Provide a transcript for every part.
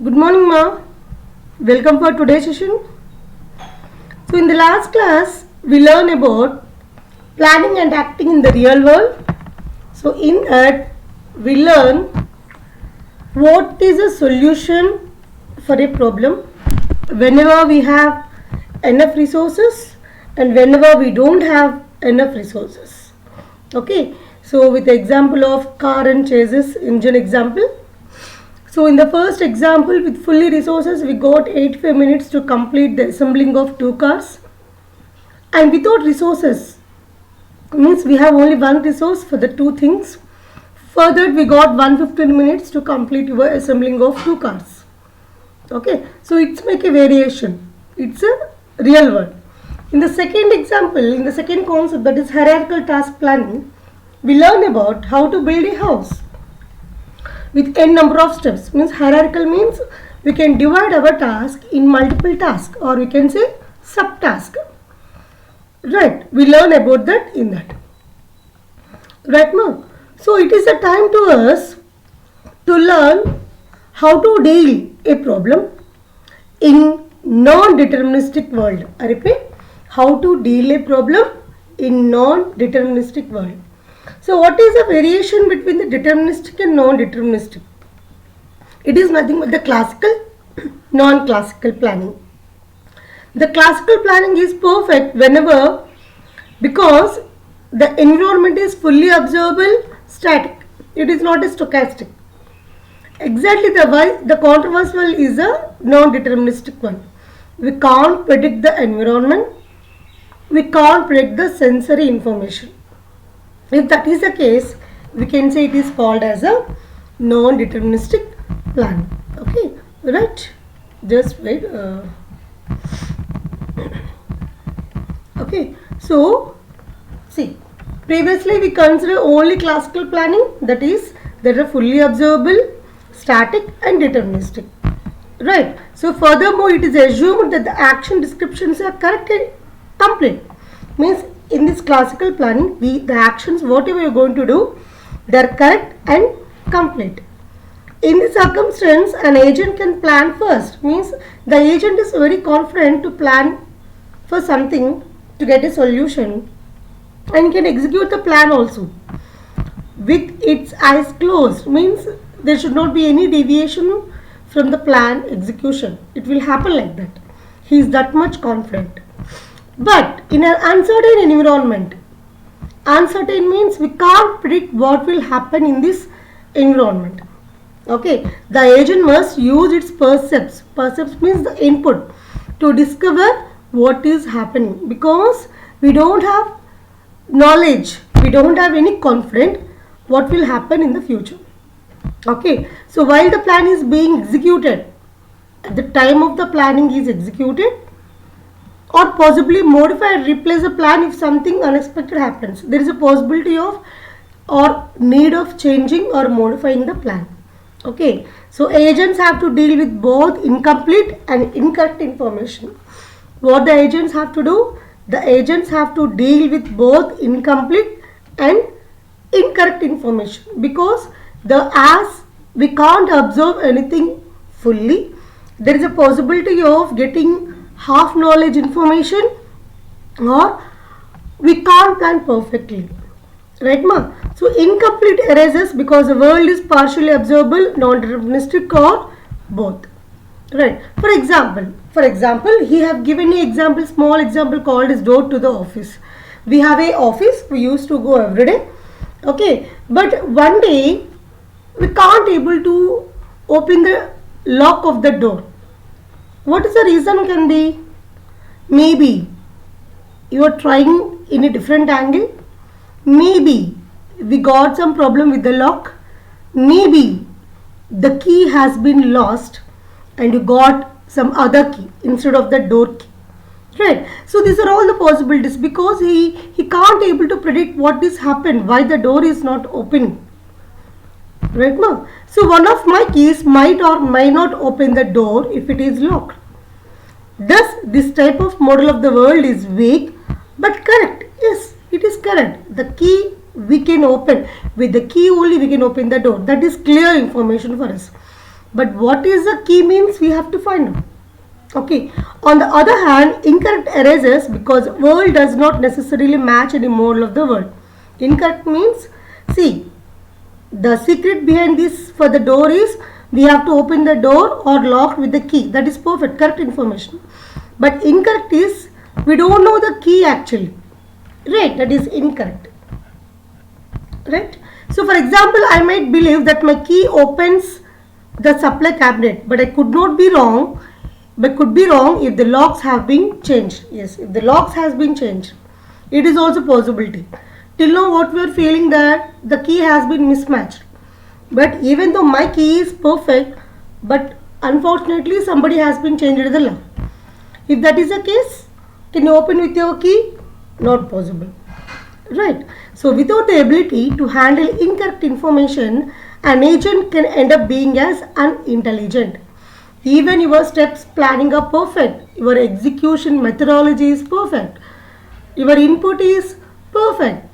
Good morning, Ma. Welcome for today's session. So, in the last class, we learned about planning and acting in the real world. So, in that, we learn what is a solution for a problem whenever we have enough resources and whenever we don't have enough resources. Okay. So, with the example of car and chassis engine example. So in the first example with fully resources we got 85 minutes to complete the assembling of two cars, and without resources means we have only one resource for the two things. For that we got 115 minutes to complete your assembling of two cars. Okay, so it's make a variation. It's a real world. In the second example, in the second concept, that is hierarchical task planning, we learn about how to build a house with n number of steps. Means hierarchical means we can divide our task in multiple tasks, or we can say subtask. Right, we learn about that in that. Right now, so it is a time to us to learn how to deal a problem in non-deterministic world. I repeat, how to deal a problem in non-deterministic world. So what is the variation between the deterministic and non-deterministic? It is nothing but the classical, non-classical planning. The classical planning is perfect whenever, because the environment is fully observable, static. It is not a stochastic. Exactly the controversial is a non-deterministic one. We can't predict the environment. We can't predict the sensory information. If that is the case, we can say it is called as a non-deterministic plan. Okay, right? Just wait. Okay, so see, previously we consider only classical planning, that is, that are fully observable, static and deterministic. Right? So furthermore, it is assumed that the action descriptions are correct and complete. Means in this classical planning, the actions whatever you are going to do, they are correct and complete. In this circumstance, an agent can plan first. Means the agent is very confident to plan for something to get a solution, and can execute the plan also with its eyes closed. Means there should not be any deviation from the plan execution. It will happen like that. He is that much confident. But in an uncertain environment, uncertain means we can't predict what will happen in this environment. Okay, the agent must use its percepts. Percepts means the input to discover what is happening, because we don't have knowledge, we don't have any confidence what will happen in the future. Okay, so while the plan is being executed, at the time of the planning is executed, or possibly modify and replace the plan if something unexpected happens. There is a possibility of or need of changing or modifying the plan. Okay, so agents have to deal with both incomplete and incorrect information. What the agents have to do? The agents have to deal with both incomplete and incorrect information, because as we can't observe anything fully, there is a possibility of getting half knowledge information, or we can't plan perfectly. Right, ma? So incomplete arises because the world is partially observable, non-deterministic, or both. Right. For example, he have given an example, small example called as door to the office. We have a office, we used to go every day. Okay, but one day we can't able to open the lock of the door. What is the reason can be? Maybe you are trying in a different angle. Maybe we got some problem with the lock. Maybe the key has been lost and you got some other key instead of the door key. Right. So these are all the possibilities, because he can't able to predict what is happened, why the door is not opening. Right now. So one of my keys might or might not open the door if it is locked. Thus, this type of model of the world is weak but correct. Yes, it is correct. The key we can open. With the key only we can open the door. That is clear information for us. But what is the key means we have to find out. Okay. On the other hand, incorrect arises because world does not necessarily match any model of the world. Incorrect means, see, the secret behind this for the door is we have to open the door or lock with the key. That is perfect, correct information. But incorrect is we don't know the key actually. Right, that is incorrect. Right. So for example, I might believe that my key opens the supply cabinet, but I could not be wrong, but could be wrong if the locks have been changed. Yes, if the locks has been changed, it is also possibility. Till now what we are feeling that the key has been mismatched, but even though my key is perfect, but unfortunately somebody has been changed the lock. If that is the case, can you open with your key? Not possible. Right. So without the ability to handle incorrect information, an agent can end up being as unintelligent. Even your steps planning are perfect, your execution methodology is perfect, your input is perfect.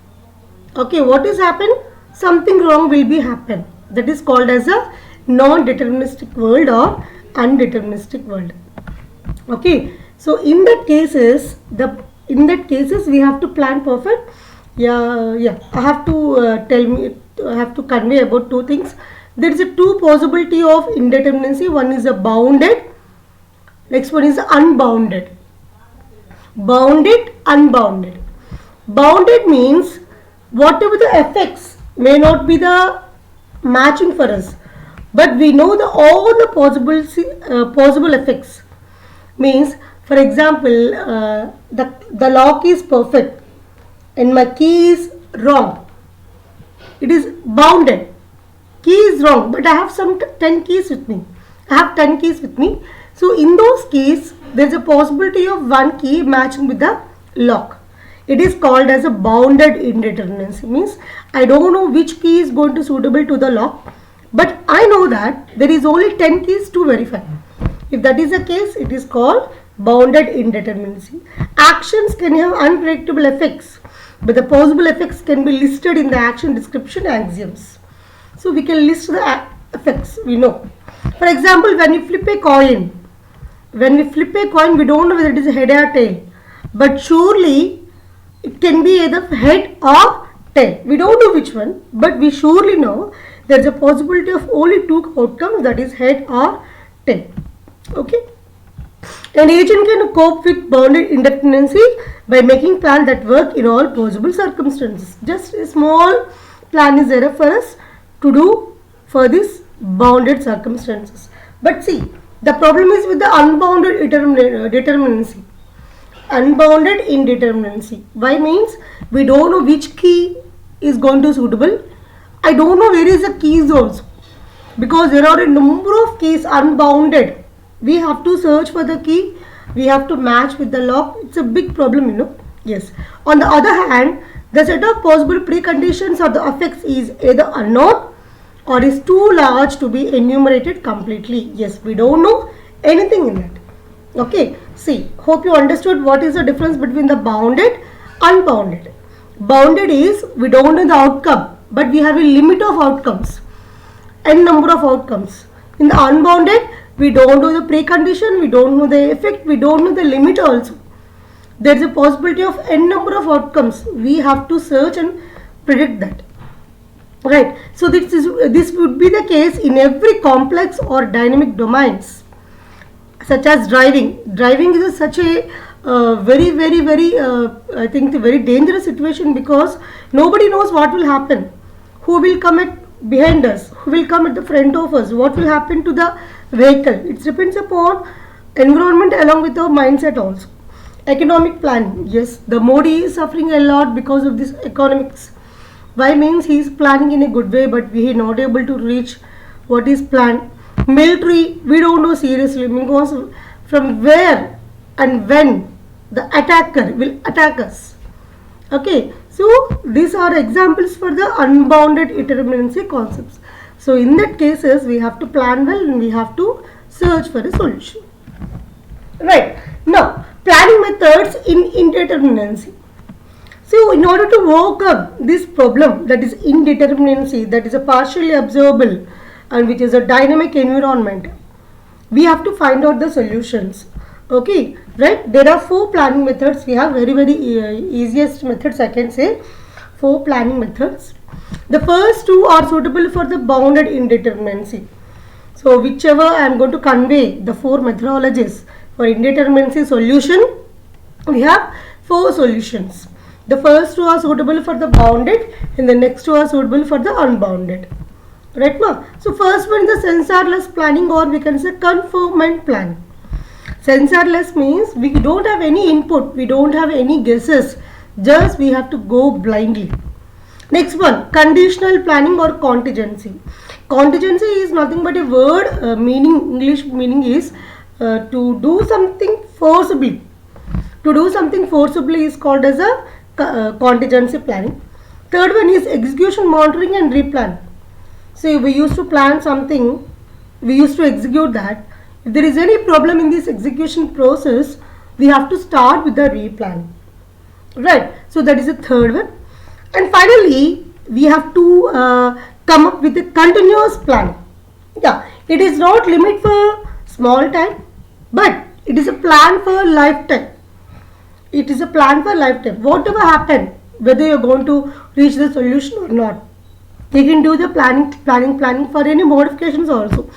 Okay, what is happen? Something wrong will be happen. That is called as a non-deterministic world or undeterministic world. Okay, so in that cases we have to plan perfect. Yeah, I have to I have to convey about two things. There is a two possibility of indeterminacy. One is a bounded, next one is unbounded. Bounded, unbounded. Bounded means whatever the effects may not be the matching for us, but we know all the possible effects. Means, for example, the lock is perfect and my key is wrong. It is bounded. Key is wrong, but I have some 10 keys with me. I have 10 keys with me. So in those keys, there is a possibility of one key matching with the lock. It is called as a bounded indeterminacy. Means I don't know which key is going to suitable to the lock, but I know that there is only 10 keys to verify. If that is the case, it is called bounded indeterminacy. Actions can have unpredictable effects, but the possible effects can be listed in the action description axioms. So we can list the effects we know. For example, when we flip a coin, we don't know whether it is a head or tail, but surely it can be either head or tail. We don't know which one, but we surely know there is a possibility of only two outcomes, that is head or tail. Okay. An agent can cope with bounded indeterminacy by making plans that work in all possible circumstances. Just a small plan is there for us to do for this bounded circumstances. But see, the problem is with the unbounded determinacy. Unbounded indeterminacy. Why means we don't know which key is going to suitable. I don't know where is the keys also, because there are a number of keys unbounded. We have to search for the key. We have to match with the lock. It's a big problem, Yes. On the other hand, the set of possible preconditions or the effects is either unknown or is too large to be enumerated completely. Yes, we don't know anything in it. Okay. See, hope you understood what is the difference between the bounded, unbounded. Bounded is we don't know the outcome, but we have a limit of outcomes, n number of outcomes. In the unbounded, we don't know the precondition, we don't know the effect, we don't know the limit also. There is a possibility of n number of outcomes. We have to search and predict that. Right. So this would be the case in every complex or dynamic domains, such as driving. Driving is such a very I think a very dangerous situation, because nobody knows what will happen. Who will come behind us? Who will come at the front of us? What will happen to the vehicle? It depends upon environment along with our mindset also. Economic planning. Yes, the Modi is suffering a lot because of this economics. Why means he is planning in a good way, but we are not able to reach what is planned. Military, we don't know seriously, because from where and when the attacker will attack us. Okay, so these are examples for the unbounded indeterminacy concepts. So in that cases, we have to plan well and we have to search for a solution. Right. Now, planning methods in indeterminacy. So in order to overcome this problem, that is indeterminacy, that is a partially observable, and which is a dynamic environment. We have to find out the solutions. Okay, right? There are 4 planning methods. We have very easiest methods, I can say. 4 planning methods. The first 2 are suitable for the bounded indeterminacy. So whichever I am going to convey the 4 methodologies for indeterminacy solution, we have 4 solutions. The first 2 are suitable for the bounded and the next 2 are suitable for the unbounded. Right now, so first one is the sensorless planning, or we can say conformant planning. Sensorless means we don't have any input, we don't have any guesses, just we have to go blindly. Next one, conditional planning or contingency. Contingency is nothing but a word, English meaning is to do something forcibly. To do something forcibly is called as a contingency planning. Third one is execution monitoring and replan. So we used to plan something, we used to execute that. If there is any problem in this execution process, we have to start with the replan. Right, so that is the third one. And finally, we have to come up with a continuous plan. Yeah, it is not limit for small time, but it is a plan for lifetime. It is a plan for lifetime. Whatever happen, whether you are going to reach the solution or not, you can do the planning for any modifications also.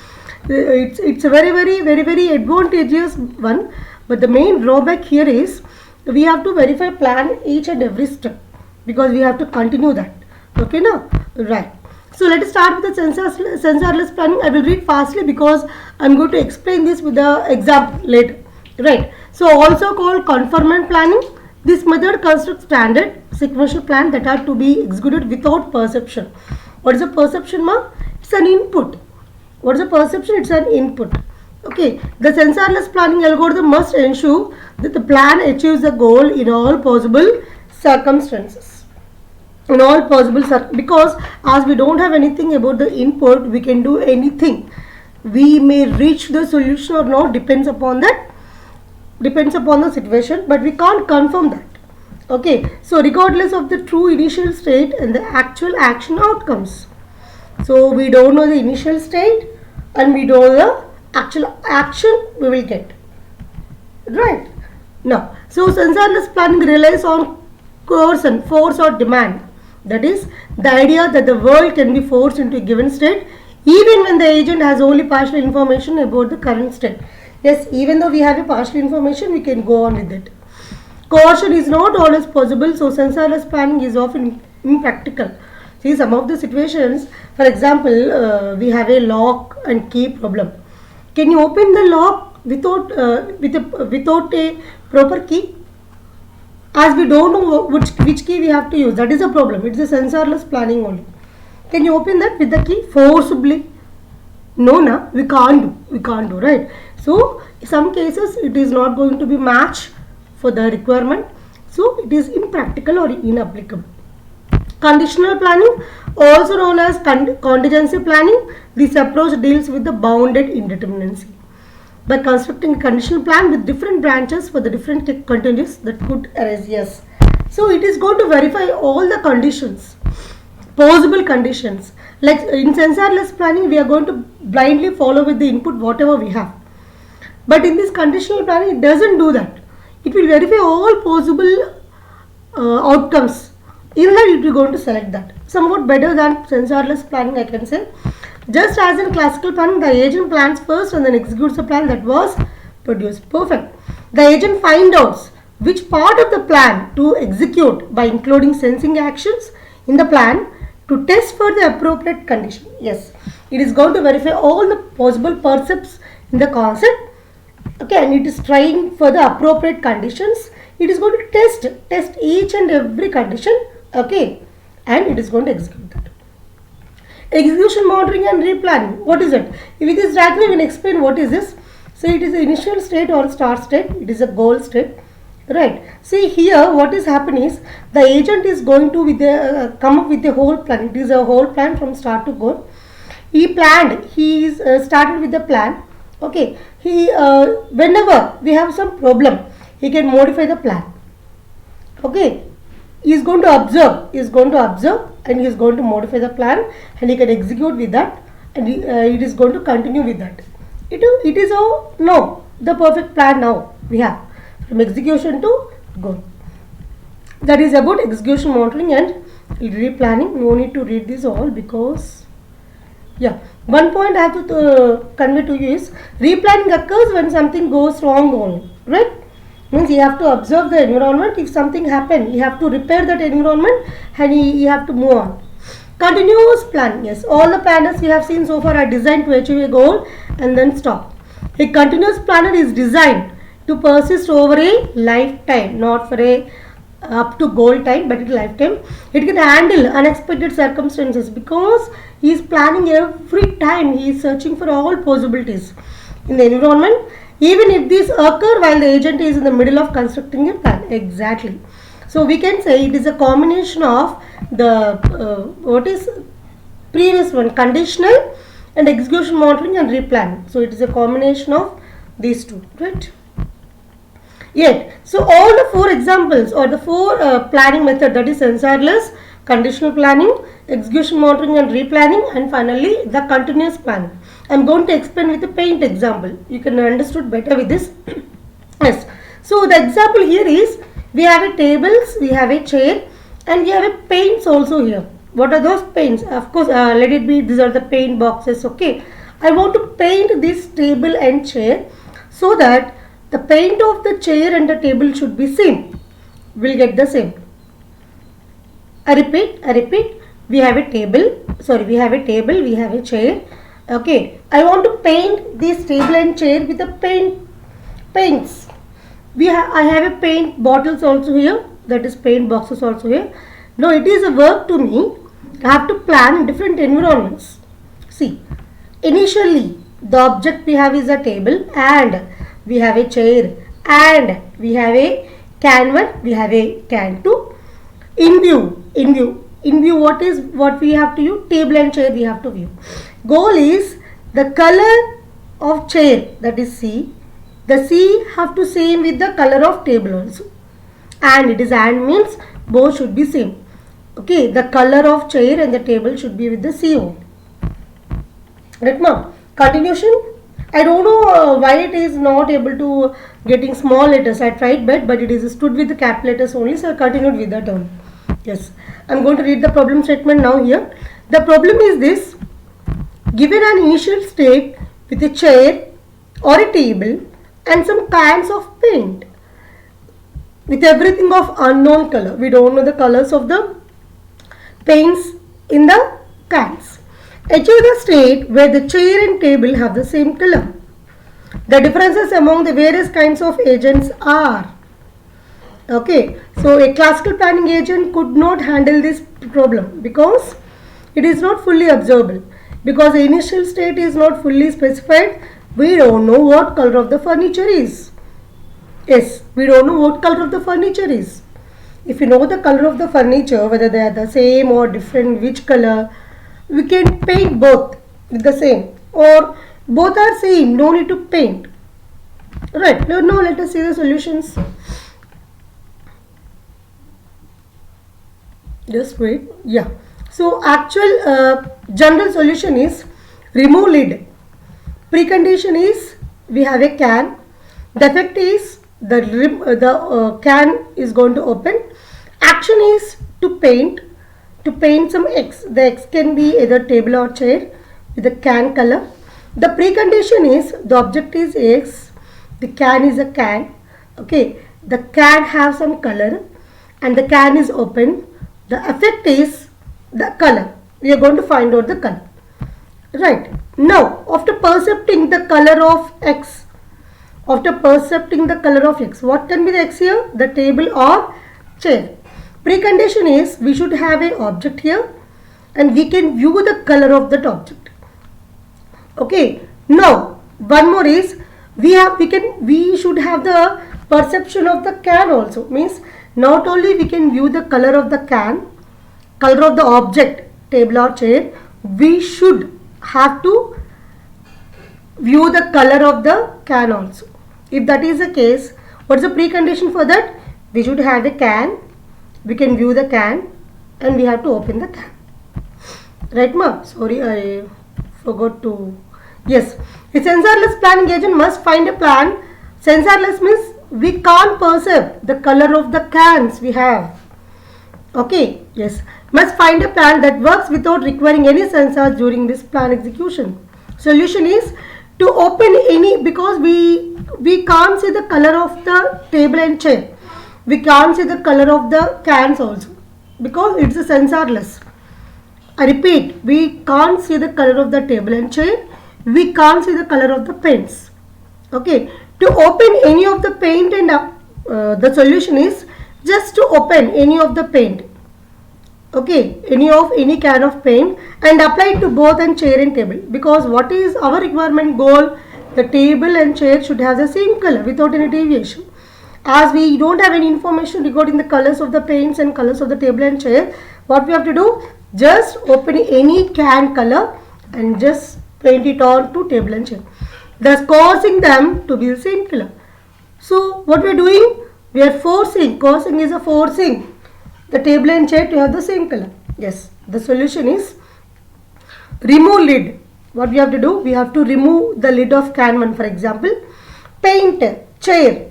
It's a very advantageous one, but the main drawback here is we have to plan each and every step, because we have to continue that. Okay, now, right. So let us start with the sensorless planning. I will read fastly because I am going to explain this with the example later. Right. So also called conformant planning. This method constructs standard sequential plan that are to be executed without perception. What is a perception, ma? It's an input. What is a perception? It's an input. Okay. The sensorless planning algorithm must ensure that the plan achieves the goal in all possible circumstances. In all possible because as we don't have anything about the input, we can do anything. We may reach the solution or not, depends upon the situation, but we can't confirm that. Okay, so regardless of the true initial state and the actual action outcomes. So we don't know the initial state and we don't know the actual action we will get. Right. Now, so sensorless planning relies on coercion, force or demand. That is the idea that the world can be forced into a given state even when the agent has only partial information about the current state. Yes, even though we have a partial information, we can go on with it. Coercion is not always possible, so sensorless planning is often impractical. See, some of the situations, for example, we have a lock and key problem. Can you open the lock without a proper key? As we don't know which key we have to use, that is a problem. It's a sensorless planning only. Can you open that with the key forcibly? No, we can't do, right? So, in some cases, it is not going to be matched for the requirement. So, it is impractical or inapplicable. Conditional planning, also known as contingency planning, this approach deals with the bounded indeterminacy. By constructing a conditional plan with different branches for the different contingencies that could arise. Yes. So it is going to verify all the conditions, possible conditions. Like in sensorless planning, we are going to blindly follow with the input whatever we have. But in this conditional planning, it doesn't do that. It will verify all possible outcomes. In that, it will going to select that. Somewhat better than sensorless planning, I can say. Just as in classical planning, the agent plans first and then executes the plan that was produced. Perfect. The agent finds out which part of the plan to execute by including sensing actions in the plan to test for the appropriate condition. Yes, it is going to verify all the possible percepts in the concept. Okay, and it is trying for the appropriate conditions. It is going to test each and every condition. Okay, and it is going to execute that. Execution monitoring and replanning. What is it? With this diagram, we will explain what is this. So it is the initial state or start state. It is a goal state. Right. See here, what is happening is the agent is going to come up with a whole plan. It is a whole plan from start to goal. He planned. He is started with the plan. Okay. He whenever we have some problem, he can modify the plan. Okay. He is going to observe. And he is going to modify the plan and he can execute with that and it is going to continue with that. It is how now the perfect plan now we have from execution to goal. That is about execution monitoring and replanning. No need to read this all because yeah. One point I have to convey to you is replanning occurs when something goes wrong only, right? Means you have to observe the environment. If something happen, you have to repair that environment and you have to move on. Continuous planning. Yes, all the planners we have seen so far are designed to achieve a goal and then stop. A continuous planner is designed to persist over a lifetime, not for a up to goal time, but a lifetime. It can handle unexpected circumstances because he is planning every time. He is searching for all possibilities in the environment, even if these occur while the agent is in the middle of constructing a plan. Exactly. So we can say it is a combination of the what is previous one, conditional and execution monitoring and replanning. So it is a combination of these two, right? Yet, so all the four examples or the four planning method, that is sensorless, conditional planning, execution monitoring and replanning, and finally the continuous planning. I am going to explain with a paint example. You can understood better with this. Yes. So the example here is we have a tables, we have a chair, and we have a paints also here. What are those paints? Of course, let it be these are the paint boxes. Okay. I want to paint this table and chair so that the paint of the chair and the table should be same. We'll get the same. I repeat. We have a table. Sorry, we have a table. We have a chair. Okay. I want to paint this table and chair with the paints. I have a paint bottles also here. That is paint boxes also here. Now it is a work to me. I have to plan different environments. See, initially the object we have is a table and we have a chair and we have a can 1, we have a can 2. In view what we have to use? Table and chair we have to view. Goal is the color of chair, that is C. The C have to same with the color of table also. And it is and means both should be same. Okay, the color of chair and the table should be with the C only. Right now, continuation. I don't know why it is not able to getting small letters. I tried but it is stood with the cap letters only, so I continued with that only. Yes, I am going to read the problem statement now here. The problem is this: given an initial state with a chair or a table and some cans of paint with everything of unknown color. We don't know the colors of the paints in the cans. Achieve the state where the chair and table have the same color. The differences among the various kinds of agents are. Okay, so a classical planning agent could not handle this problem because it is not fully observable. Because the initial state is not fully specified, we don't know what color of the furniture is. Yes, we don't know what color of the furniture is. If you know the color of the furniture, whether they are the same or different, which color, we can paint both with the same, or both are same, no need to paint. Right, now let us see the solutions. Just wait. Yeah. So actual general solution is remove lid. Precondition is we have a can. The effect is the can is going to open. Action is to paint some X. The X can be either table or chair with the can color. The precondition is the object is X. The can is a can. Okay. The can have some color and the can is open. The effect is the color. We are going to find out the color. Right. Now, after percepting the color of X, what can be the X here? The table or chair. Precondition is we should have an object here and we can view the color of that object. Okay. Now, one more is we should have the perception of the can also. Means not only we can view the color of the can, color of the object, table or chair, we should have to view the color of the can also. If that is the case, what's the precondition for that? We should have a can, we can view the can and we have to open the can. Right, ma? Sorry, I Forgot to. Yes, a sensorless planning agent must find a plan. Sensorless means we can't perceive the color of the cans we have. Okay, yes, must find a plan that works without requiring any sensors during this plan execution. Solution is to open any, because we can't see the color of the table and chair. We can't see the color of the cans also because it's a sensorless. I repeat, we can't see the color of the table and chair. We can't see the color of the paints. Okay, to open any of the paint and the solution is just to open any of the paint. Okay, any can of paint and apply it to both and chair and table, because what is our requirement goal? The table and chair should have the same color without any deviation. As we don't have any information regarding the colors of the paints and colors of the table and chair, what we have to do? Just open any can color and just paint it on to table and chair, thus causing them to be the same color. So what we are doing? We are forcing, causing is a forcing the table and chair to have the same color. Yes, the solution is remove lid. What we have to do? We have to remove the lid of can 1, for example. Paint chair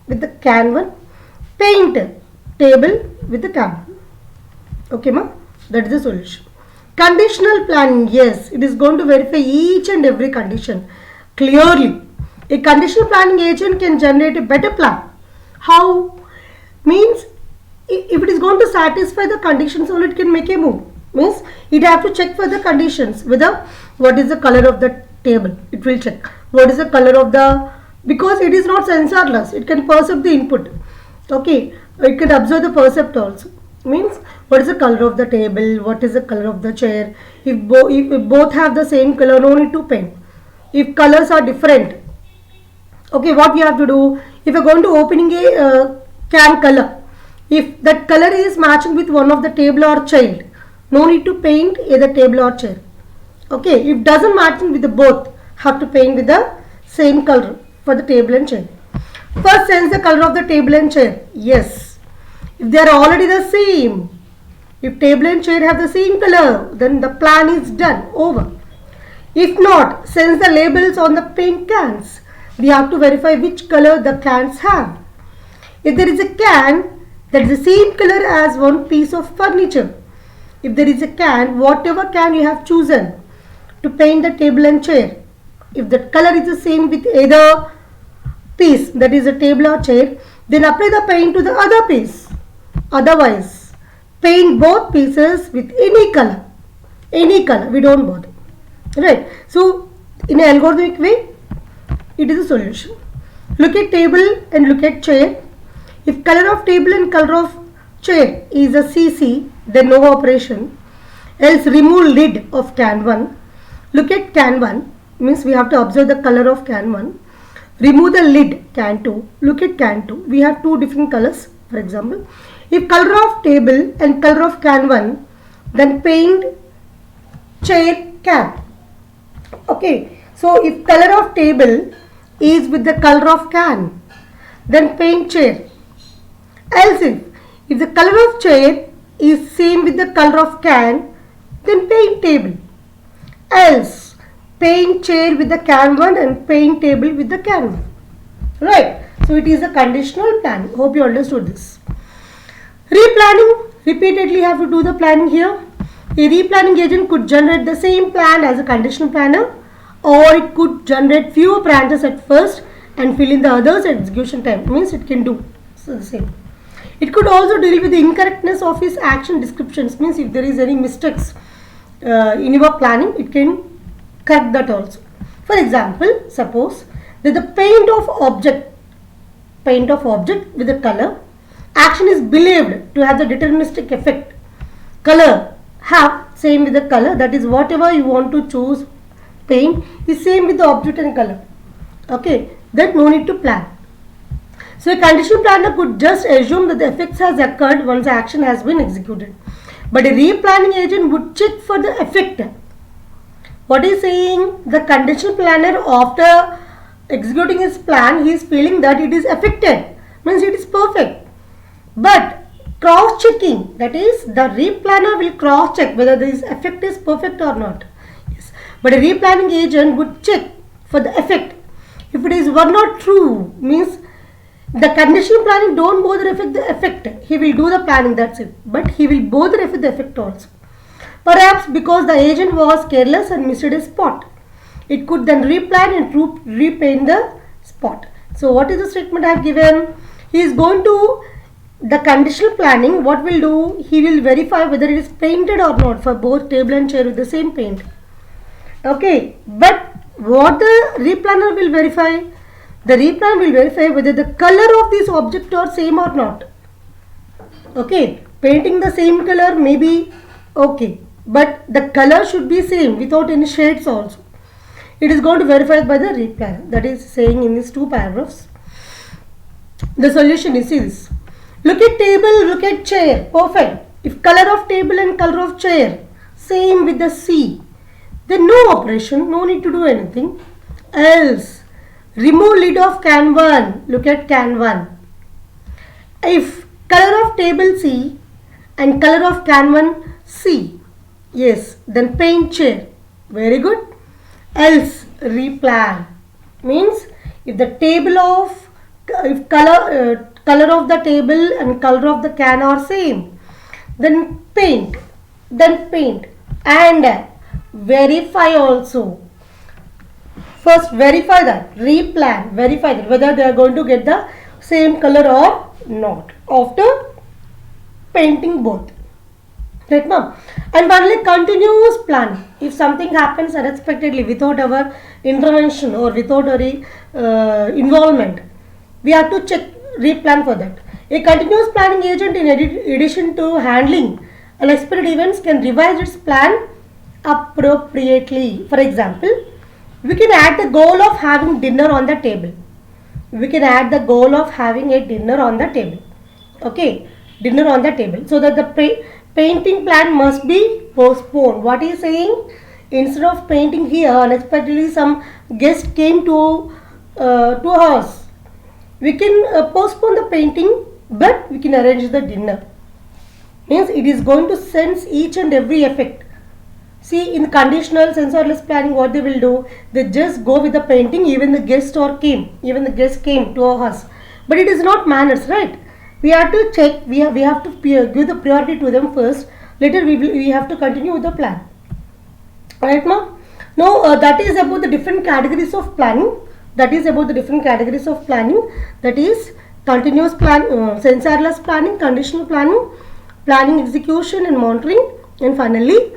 with the can 1. Paint table with the can 1. Okay, ma? That is the solution. Conditional planning. Yes, it is going to verify each and every condition clearly. A conditional planning agent can generate a better plan. How? Means if it is going to satisfy the conditions, only it can make a move. Means it have to check for the conditions, whether what is the color of the table. It will check what is the color of the, because it is not sensorless. It can perceive the input. Okay, it can observe the percept also. Means what is the color of the table, what is the color of the chair. If both have the same color, no need to paint. If colors are different, okay, what we have to do? If you are going to opening a can color, if that color is matching with one of the table or child, no need to paint either table or chair. Okay, if doesn't matching with the both, have to paint with the same color for the table and chair. First sense the color of the table and chair. Yes, if they are already the same, if table and chair have the same color, then the plan is done, over. If not, sense the labels on the paint cans. We have to verify which color the cans have. If there is a can that is the same color as one piece of furniture, if there is a can, whatever can you have chosen to paint the table and chair, if the color is the same with either piece, that is a table or chair, then apply the paint to the other piece. Otherwise, paint both pieces with any color, we don't bother. Right? So, in an algorithmic way, it is a solution. Look at table and look at chair. If color of table and color of chair is a CC, then no operation. Else remove lid of can 1. Look at can 1, means we have to observe the color of can 1. Remove the lid can 2. Look at can 2. We have two different colors, for example. If color of table and color of can 1, then paint chair can. Okay, so if color of table is with the color of can, then paint chair. Else if the color of chair is same with the color of can, then paint table. Else paint chair with the can 1 and paint table with the can 1. Right? So it is a conditional plan. Hope you understood this. Replanning. Repeatedly have to do the planning here. A replanning agent could generate the same plan as a conditional planner, or it could generate fewer branches at first and fill in the others at execution time. Means it can do so the same. It could also deal with the incorrectness of its action descriptions. Means if there is any mistakes in your planning, it can correct that also. For example, suppose that the paint of object with the color action is believed to have the deterministic effect. Color have same with the color, that is whatever you want to choose paint is same with the object and color. Okay, that no need to plan. So a conditional planner could just assume that the effects has occurred once the action has been executed. But a replanning agent would check for the effect. What is saying? The conditional planner, after executing his plan, he is feeling that it is affected. Means it is perfect. But cross checking, that is the replanner will cross check whether this effect is perfect or not. Yes. but a replanning agent would check for the effect. If it is one not true, means the conditional planning don't bother affect the effect. He will do the planning, that's it. But he will bother affect the effect also. Perhaps because the agent was careless and missed a spot. It could then replan and repaint the spot. So what is the statement I have given? He is going to the conditional planning. What will do? He will verify whether it is painted or not for both table and chair with the same paint. Okay, but what the replanner will verify? The replan will verify whether the color of this object are same or not. Okay, painting the same color may be okay, but the color should be same without any shades also. It is going to verify by the replanner. That is saying in these two paragraphs. The solution is this. Look at table, look at chair. Perfect. If color of table and color of chair same with the C, then no operation, no need to do anything. Else, remove lid of can 1. Look at can 1. If color of table C and color of can 1 C, yes, then paint chair. Very good. Else, replan. Means if the table of, if color of the table and color of the can are same, then paint and verify also. First verify that, replan, verify that whether they are going to get the same color or not after painting both. Right, ma'am? And finally, continuous planning. If something happens unexpectedly without our intervention or without our involvement, we have to check, replan for that. A continuous planning agent, in addition to handling unexpected events, can revise its plan appropriately. For example, we can add the goal of having dinner on the table. We can add the goal of having a dinner on the table. Okay, dinner on the table. So that the painting plan must be postponed. What he is saying? Instead of painting here, unexpectedly some guest came to our house. We can postpone the painting, but we can arrange the dinner. Means it is going to sense each and every effect. See, in conditional sensorless planning, what they will do? They just go with the painting. Even the guest came to our house, but it is not manners, right? We have to check. We have to give the priority to them first. Later we have to continue with the plan. Right, ma'am? Now that is about the different categories of planning. That is continuous plan, sensorless planning, conditional planning, planning execution and monitoring, and finally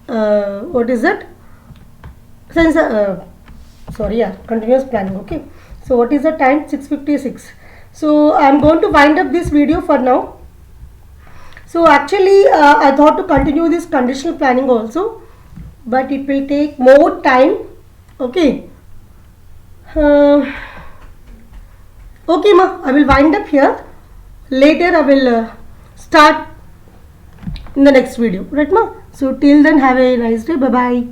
what is that? Continuous planning. Okay. So what is the time? 6:56. So I am going to wind up this video for now. So actually I thought to continue this conditional planning also, but it will take more time. Okay. Okay, ma, I will wind up here. Later I will start in the next video. Right, ma? So till then, have a nice day. Bye bye.